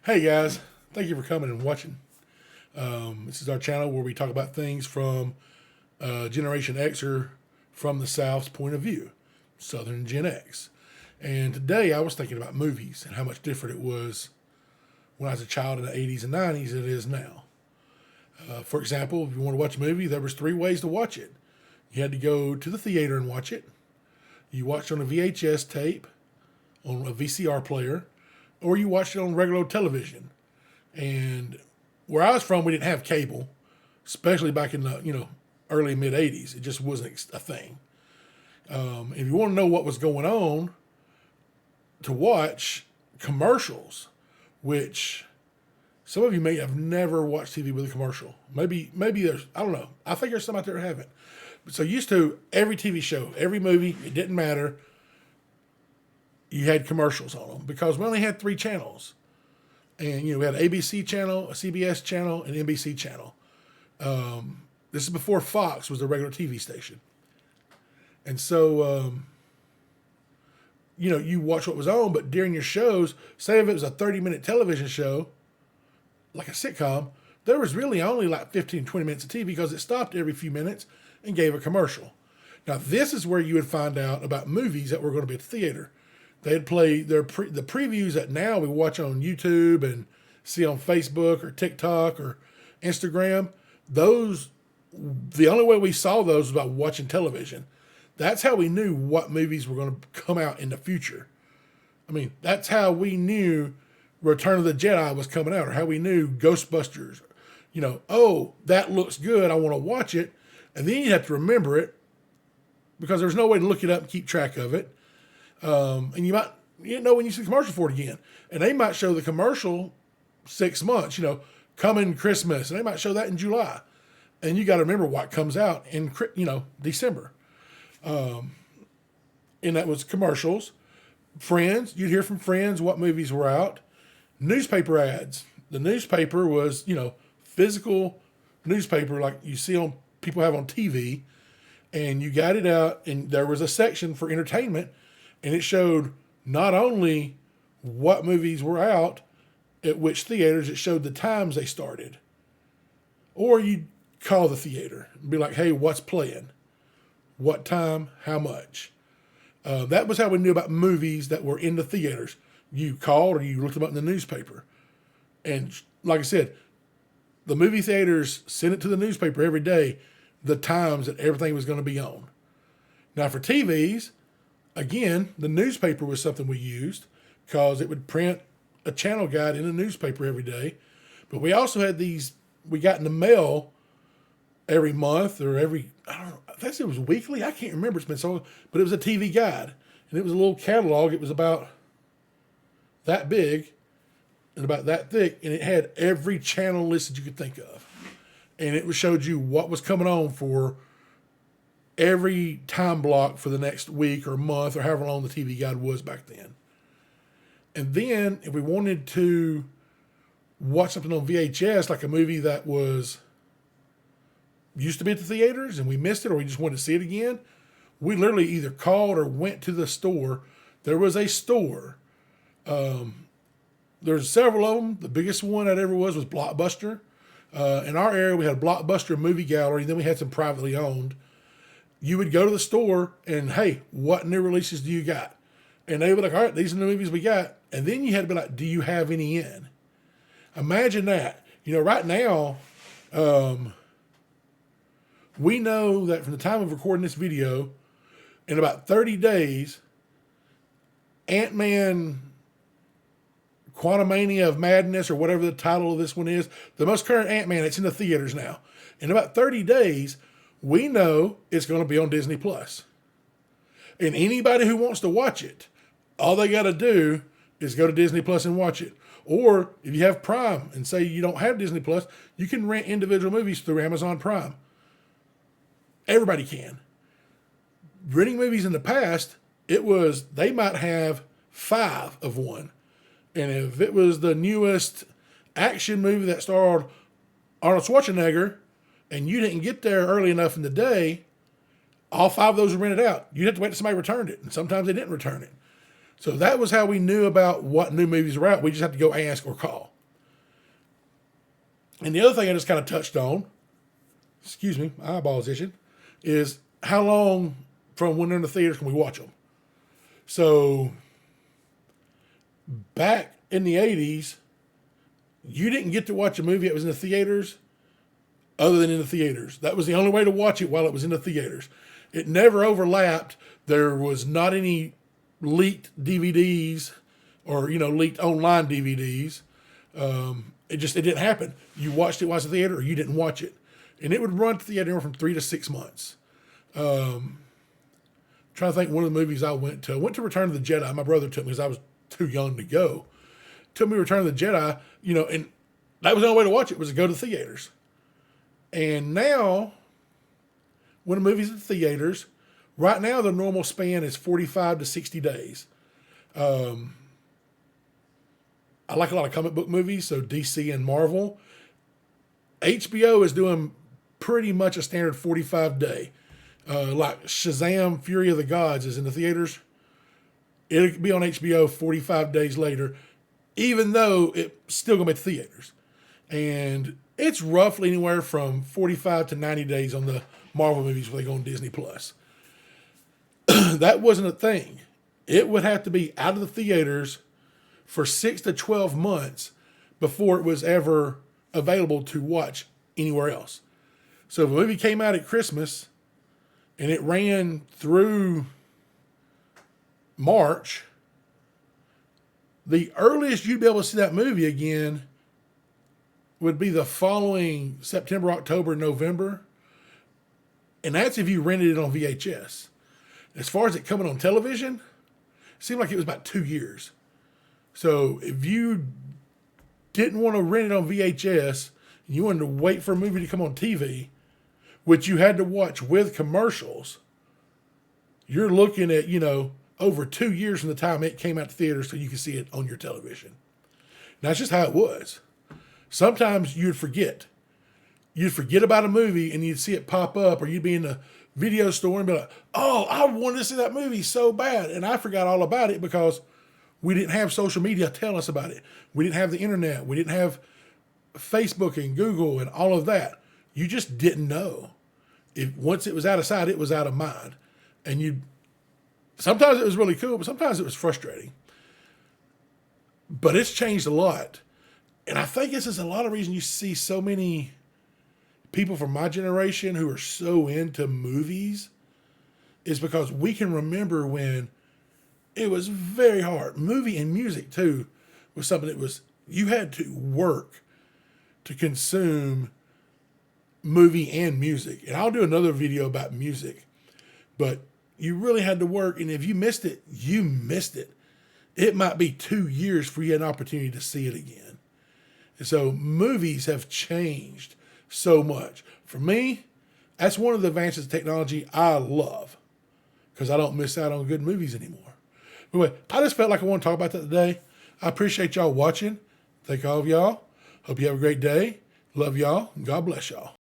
Hey guys, thank you for coming and watching. This is our channel where we talk about things from Generation Xer from the South's point of view, Southern Gen X. And today I was thinking about movies and how much different it was when I was a child in the 80s and 90s than it is now. For example, if you want to watch a movie, there was three ways to watch it. You had to go to the theater and watch it. You watched on a VHS tape, on a VCR player, or you watched it on regular television. And where I was from, we didn't have cable, especially back in the early mid '80s. It just wasn't a thing. If you want to know what was going on, to watch commercials, which some of you may have never watched TV with a commercial. Maybe there's, I don't know. I think there's some out there that haven't. So used to every TV show, every movie, it didn't matter. You had commercials on them because we only had three channels. And, we had an ABC channel, a CBS channel, an NBC channel. This is before Fox was the regular TV station. And so, you watch what was on, but during your shows, say if it was a 30-minute television show, like a sitcom, there was really only like 15, 20 minutes of TV because it stopped every few minutes and gave a commercial. Now, this is where you would find out about movies that were going to be at the theater. They'd play the previews that now we watch on YouTube and see on Facebook or TikTok or Instagram. Those, the only way we saw those was by watching television. That's how we knew what movies were going to come out in the future. I mean, that's how we knew Return of the Jedi was coming out, or how we knew Ghostbusters. Oh, that looks good, I want to watch it. And then you have to remember it because there's no way to look it up and keep track of it. And you might, when you see the commercial for it again. And they might show the commercial 6 months, coming Christmas. And they might show that in July. And you got to remember what comes out in, December. And that was commercials. Friends, you'd hear from friends what movies were out. Newspaper ads. The newspaper was, physical newspaper like you see on people have on TV. And you got it out, and there was a section for entertainment. And it showed not only what movies were out at which theaters, it showed the times they started. Or you'd call the theater and be like, hey, what's playing? What time? How much? That was how we knew about movies that were in the theaters. You called or you looked them up in the newspaper. And like I said, the movie theaters sent it to the newspaper every day, the times that everything was going to be on. Now for TVs, again, the newspaper was something we used because it would print a channel guide in the newspaper every day. But we also had these, we got in the mail every month or I don't know, I guess it was weekly. I can't remember. It's been so long, but it was a TV guide. And it was a little catalog. It was about that big and about that thick. And it had every channel listed you could think of. And it showed you what was coming on for every time block for the next week or month or however long the TV guide was back then. And then if we wanted to watch something on VHS, like a movie that was used to be at the theaters and we missed it or we just wanted to see it again, we literally either called or went to the store. There was a store. There's several of them. The biggest one that ever was Blockbuster. In our area, we had Blockbuster Movie Gallery. Then we had some privately owned. You would go to the store and, hey, what new releases do you got? And they would be like, all right, these are the movies we got. And then you had to be like, do you have any in? Imagine that. Right now, we know that from the time of recording this video, in about 30 days, Ant-Man Quantumania of Madness, or whatever the title of this one is, the most current Ant-Man, it's in the theaters now. In about 30 days, we know it's going to be on Disney Plus. And anybody who wants to watch it, all they got to do is go to Disney Plus and watch it. Or if you have Prime and say you don't have Disney Plus, you can rent individual movies through Amazon Prime. Everybody can. Renting movies in the past, they might have 5 of one. And if it was the newest action movie that starred Arnold Schwarzenegger, and you didn't get there early enough in the day, all 5 of those were rented out. You'd have to wait till somebody returned it, and sometimes they didn't return it. So that was how we knew about what new movies were out. We just had to go ask or call. And the other thing I just kind of touched on, excuse me, my eyeballs itching, is how long from when they're in the theaters can we watch them? So back in the 80s, you didn't get to watch a movie that was in the theaters other than in the theaters. That was the only way to watch it while it was in the theaters. It never overlapped. There was not any leaked DVDs or, leaked online DVDs. It didn't happen. You watched it while it was in the theater or you didn't watch it. And it would run to the theater from 3 to 6 months. Trying to think one of the movies I went to. I went to Return of the Jedi. My brother took me because I was too young to go. Took me to Return of the Jedi, and that was the only way to watch it was to go to the theaters. And now, when a movie's in the theaters, right now the normal span is 45 to 60 days. I like a lot of comic book movies, so DC and Marvel. HBO is doing pretty much a standard 45-day. Like Shazam! Fury of the Gods is in the theaters. It'll be on HBO 45 days later, even though it's still going to be at the theaters. And it's roughly anywhere from 45 to 90 days on the Marvel movies when they go on Disney+. That wasn't a thing. It would have to be out of the theaters for 6 to 12 months before it was ever available to watch anywhere else. So if a movie came out at Christmas and it ran through March, the earliest you'd be able to see that movie again would be the following September, October, November. And that's if you rented it on VHS. As far as it coming on television, it seemed like it was about 2 years. So if you didn't want to rent it on VHS and you wanted to wait for a movie to come on TV, which you had to watch with commercials, you're looking at, over 2 years from the time it came out to theaters so you could see it on your television. And that's just how it was. Sometimes you'd forget. You'd forget about a movie and you'd see it pop up, or you'd be in a video store and be like, oh, I wanted to see that movie so bad. And I forgot all about it because we didn't have social media tell us about it. We didn't have the internet. We didn't have Facebook and Google and all of that. You just didn't know. Once it was out of sight, it was out of mind. And sometimes it was really cool, but sometimes it was frustrating. But it's changed a lot. And I think this is a lot of reason you see so many people from my generation who are so into movies, is because we can remember when it was very hard. Movie and music too was something that you had to work to consume movie and music. And I'll do another video about music, but you really had to work. And if you missed it, you missed it. It might be 2 years for you had an opportunity to see it again. And so movies have changed so much. For me, that's one of the advances of technology I love, because I don't miss out on good movies anymore. Anyway, I just felt like I want to talk about that today. I appreciate y'all watching. Thank all of y'all. Hope you have a great day. Love y'all. And God bless y'all.